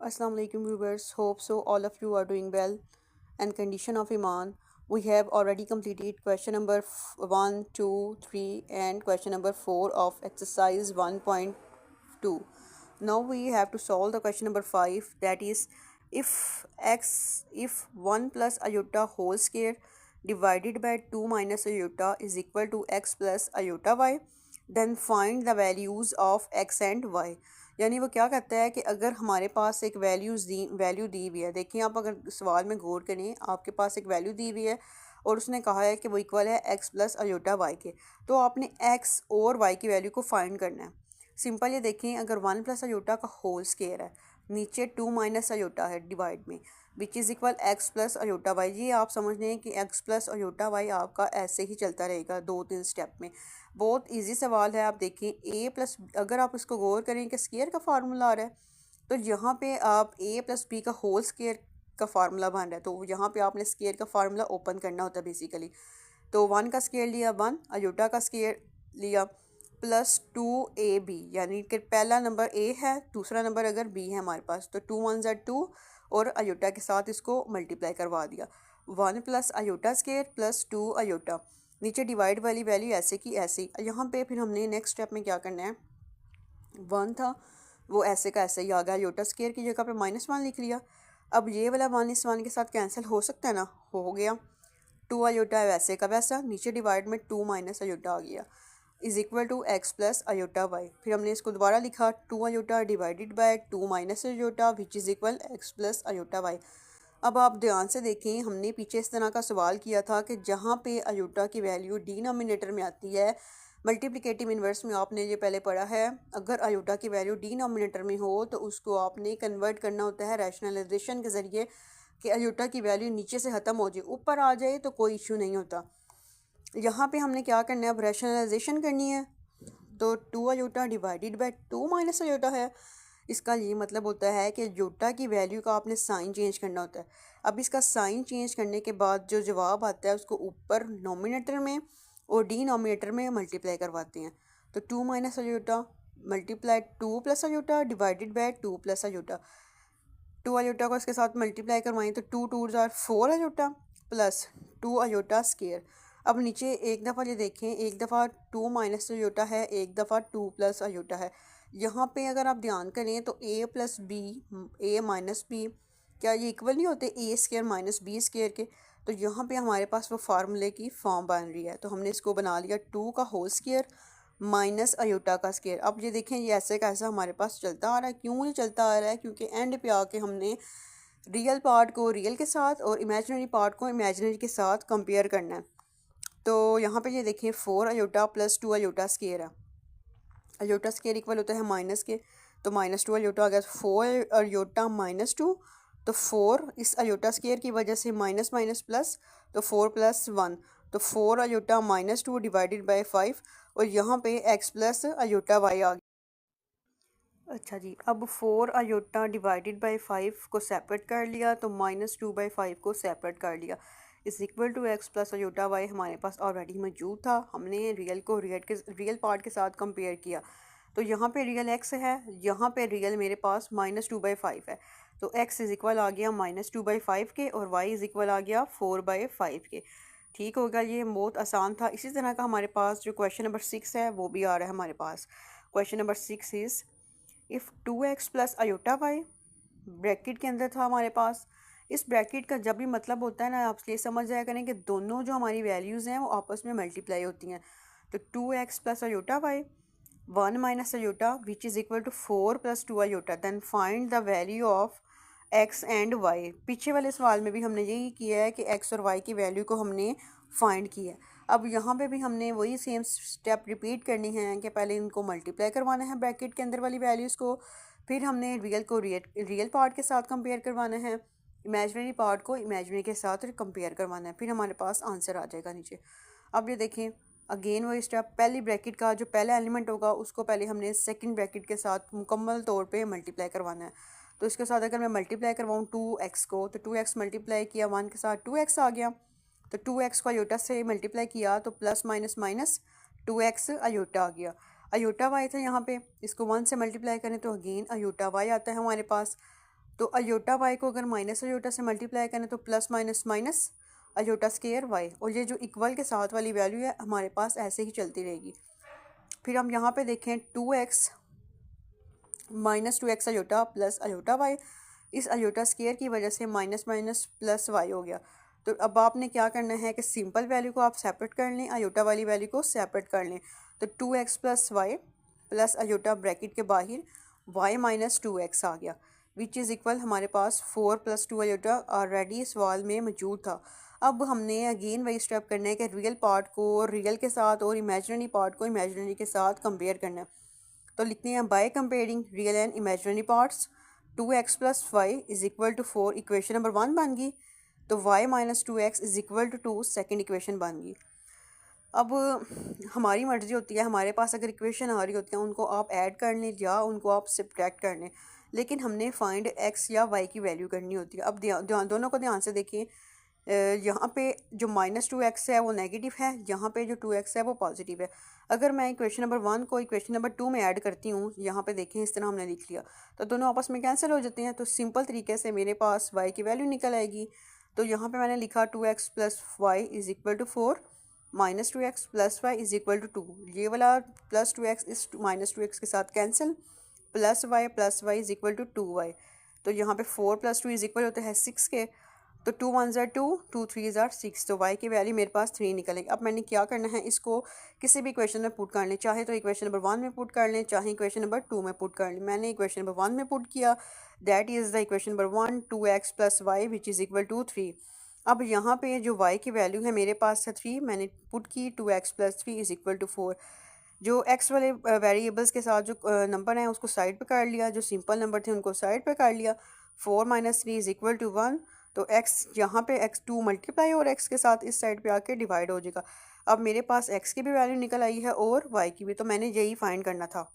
Assalamu alaikum viewers. Hope so all of you are doing well. And condition of Iman, we have already completed question number 1, 2, 3 and question number 4 of exercise 1.2. Now we have to solve the question number 5, that is if 1 plus iota whole square divided by 2 minus iota is equal to x plus iota y, then find the values of x and y. यानी वो क्या कहता है कि अगर हमारे पास एक value दी हुई है, देखिए आप अगर सवाल में गौर करें, आपके पास एक वैल्यू दी हुई है और उसने कहा है कि वो इक्वल है एक्स प्लस अयोटा वाई के, तो आपने एक्स और वाई की वैल्यू को फाइंड करना है। सिंपल ये देखें, अगर 1 प्लस अयोटा का होल स्केयर है, नीचे 2 माइनस अयोटा है डिवाइड में, which is equal x plus iota y. ये आप समझ लें कि एक्स प्लस अयोटा वाई आपका ऐसे ही चलता रहेगा 2-3 स्टेप में। बहुत इजी सवाल है। आप देखें ए प्लस, अगर आप इसको गौर करें कि स्केयर का फार्मूला आ रहा है, तो यहाँ पे आप ए प्लस बी का होल स्केयर का फार्मूला बन रहा है, तो यहाँ पे आपने स्केयर का फार्मूला ओपन करना होता है बेसिकली। तो 1 का स्केयर लिया 1, अयोटा का स्केयर लिया प्लस 2ab, यानी कि पहला नंबर ए है, दूसरा नंबर अगर बी है हमारे पास, तो 2 1 ज़ा 2 और अयोटा के साथ इसको मल्टीप्लाई करवा दिया। 1 plus iota square plus 2 iota, नीचे डिवाइड वाली वैल्यू ऐसे की ऐसे। यहाँ पे फिर हमने नेक्स्ट स्टेप में क्या करना है, 1 था वो ऐसे का ऐसे ही आ गया, अयोटा स्केयर की जगह पे -1 लिख लिया। अब ये वाला -1 के साथ कैंसिल हो सकता है ना, हो गया। 2 अयोटा वैसे का वैसा, नीचे डिवाइड में 2 माइनस अयोटा आ गया, is equal to x plus iota y. फिर हमने इसको दोबारा लिखा 2 iota divided by 2 minus iota which is equal x plus iota y. अब आप ध्यान से देखें, हमने पीछे इस तरह का सवाल किया था कि जहाँ पे अयोटा की वैल्यू डिनोमिनेटर में आती है, मल्टीप्लिकेटिव इन्वर्स में आपने ये पहले पढ़ा है, अगर अयोटा की वैल्यू डिनोमिनेटर में हो तो उसको आपने कन्वर्ट करना होता है रैशनलाइजेशन के ज़रिए, कि अयोटा की वैल्यू नीचे से ख़त्म हो जाए ऊपर आ जाए तो कोई इशू नहीं होता। यहाँ पे हमने क्या करना है, अब रैशनलाइजेशन करनी है। तो 2 iota divided by 2 minus iota है, इसका ये मतलब होता है कि अयोटा की वैल्यू का आपने साइन चेंज करना होता है। अब इसका साइन चेंज करने के बाद जो जवाब आता है उसको ऊपर नोमिनेटर में और डिनोमिनेटर में मल्टीप्लाई करवाते हैं। तो 2 minus iota multiply 2 plus iota divided by 2 plus iota. 2 iota को इसके साथ मल्टीप्लाई करवाएं तो 2 2 ज़ार 4 अयोटा प्लस 2 अयोटा स्केयर। अब नीचे एक दफ़ा ये देखें, एक दफ़ा 2 माइनस अयोटा है, एक दफ़ा 2 प्लस अयोटा है। यहाँ पे अगर आप ध्यान करें तो a plus b, a minus b, क्या ये इक्वल नहीं होते a square minus b square के? तो यहाँ पे हमारे पास वो फार्मूले की फॉर्म बन रही है, तो हमने इसको बना लिया 2 का होल स्केयर माइनस अयोटा का स्केयर। अब ये देखें, ये ऐसे का ऐसा हमारे पास चलता आ रहा है। क्यों ये चलता आ रहा है? क्योंकि एंड पे आके हमने रियल पार्ट को रियल के साथ और इमेजिनरी पार्ट को इमेजिनरी के साथ कंपेयर करना है। तो यहाँ पे ये देखिए 4 अयोटा प्लस 2 अयोटा स्केयर है, अयोटा स्केयर इक्वल होता है माइनस के, तो -2 अयोटा आ गया, 4 अयोटा -2, तो 4 इस अयोटा स्केयर की वजह से माइनस माइनस प्लस, तो 4 प्लस 1, तो 4 अयोटा -2 डिवाइडेड बाय 5, और यहाँ पे x प्लस अयोटा y आ गया। अच्छा जी, अब 4 अयोटा डिवाइडेड बाय 5 को सेपरेट कर लिया, तो -2/5 को सेपरेट कर लिया, इस equal to x plus iota y हमारे पास ऑलरेडी मौजूद था। हमने रियल को रियल पार्ट के साथ कंपेयर किया, तो यहाँ पे रियल एक्स है, यहाँ पे रियल मेरे पास -2/5 है, तो x इज़ इक्वल आ गया -2/5 के और y इज़ इक्वल आ गया 4/5 के। ठीक होगा, ये बहुत आसान था। इसी तरह का हमारे पास जो क्वेश्चन नंबर 6 है वो भी आ रहा है हमारे पास। Question number 6 is if 2x plus iota Y, bracket के अंदर था हमारे पास। इस ब्रैकेट का जब भी मतलब होता है ना, आप ये समझ जाया करें कि दोनों जो हमारी वैल्यूज़ हैं वो आपस में मल्टीप्लाई होती हैं। तो 2x plus iota y 1 minus iota which is equal to 4 plus 2 iota, then find the value of x and y. पीछे वाले सवाल में भी हमने यही किया है कि एक्स और वाई की वैल्यू को हमने फाइंड किया है। अब यहाँ पे भी हमने वही सेम स्टेप रिपीट करनी है कि पहले इनको मल्टीप्लाई करवाना है ब्रैकेट के अंदर वाली वैल्यूज़ को, फिर हमने रियल को रियल पार्ट के साथ कंपेयर करवाना है, इमेजनरी पार्ट को इमेजनरी के साथ कंपेयर करवाना है, फिर हमारे पास आंसर आ जाएगा नीचे। अब ये देखें, अगेन वही स्टेप, पहली ब्रैकेट का जो पहला एलिमेंट होगा उसको पहले हमने सेकंड ब्रैकेट के साथ मुकम्मल तौर पे मल्टीप्लाई करवाना है। तो इसके साथ अगर मैं मल्टीप्लाई करवाऊँ 2x को, तो 2x मल्टीप्लाई किया 1 के साथ 2x आ गया, तो 2x को अयोटा से मल्टीप्लाई किया तो plus minus minus 2x iota आ गया। अयोटा y था यहाँ पे, इसको 1 से मल्टीप्लाई करें तो अगेन अयोटा y आता है हमारे पास। तो अयोटा वाई को अगर माइनस अयोटा से मल्टीप्लाई करें तो plus minus minus iota square y, और ये जो इक्वल के साथ वाली वैल्यू है हमारे पास ऐसे ही चलती रहेगी। फिर हम यहाँ पे देखें 2x minus 2x iota plus iota y, इस अयोटा स्केयर की वजह से माइनस माइनस प्लस वाई हो गया। तो अब आपने क्या करना है कि सिंपल वैल्यू को आप सेपरेट कर लें, अयोटा वाली वैल्यू को सेपरेट कर लें। तो 2x plus y plus iota bracket के बाहर y माइनस 2x आ गया, विच इज़ इक्वल हमारे पास 4 प्लस 2 अयोटा ऑलरेडी सवाल में मौजूद था। अब हमने अगेन वही स्टेप करना है कि रियल पार्ट को रियल के साथ और इमेजिनरी पार्ट को इमेजिनरी के साथ कंपेयर करना है। तो लिखते हैं by comparing real and imaginary parts 2x plus y is equal to 4 equation number 1 बन गई। तो y minus 2x is equal to 2 second equation बन गई। अब हमारी मर्ज़ी होती है, हमारे पास अगर इक्वेशन आ रही होती है उनको आप ऐड कर लें या उनको आप सब्ट्रैक्ट कर लें, लेकिन हमने फाइंड x या y की वैल्यू करनी होती है। अब दोनों को ध्यान से देखिए, यहाँ पे जो माइनस 2x है वो नेगेटिव है, यहाँ पे जो 2x है वो पॉजिटिव है। अगर मैं इक्वेशन नंबर 1 को इक्वेशन नंबर 2 में ऐड करती हूँ, यहाँ पे देखें इस तरह हमने लिख लिया, तो दोनों आपस में कैंसिल हो जाते हैं। तो सिंपल तरीके से मेरे पास y की वैल्यू निकल आएगी। तो यहाँ पे मैंने लिखा 2x plus y is equal to 4 minus 2x plus y is equal to 2। ये वाला प्लस 2x इस माइनस 2x के साथ cancel, plus y is equal to 2y। तो यहाँ पे 4 प्लस 2 इज़ इक्वल होता है 6 के। तो 2 1 ज़ार 2, 2 3 ज़ार 6, तो y की वैल्यू मेरे पास 3 निकलेगी। अब मैंने क्या करना है, इसको किसी भी इक्वेशन में पुट कर लें, चाहे तो इक्वेशन नंबर 1 में पुट कर लें, चाहे इक्वेशन नंबर 2 में पुट कर लें। मैंने इक्वेशन नंबर 1 में पुट किया, that is the equation number 1 2x plus y which is equal to 3। अब यहाँ पे जो y की वैल्यू है मेरे पास है 3, मैंने पुट की 2x plus 3 is equal to 4। जो x वाले वेरिएबल्स के साथ जो नंबर हैं उसको साइड पे कर लिया, जो सिंपल नंबर थे उनको साइड पे कर लिया। 4 माइनस 3 इज़ इक्वल टू 1। तो x यहाँ पे x2 मल्टीप्लाई और x के साथ इस साइड पे आके डिवाइड हो जाएगा। अब मेरे पास x की भी वैल्यू निकल आई है और y की भी, तो मैंने यही फाइंड करना था।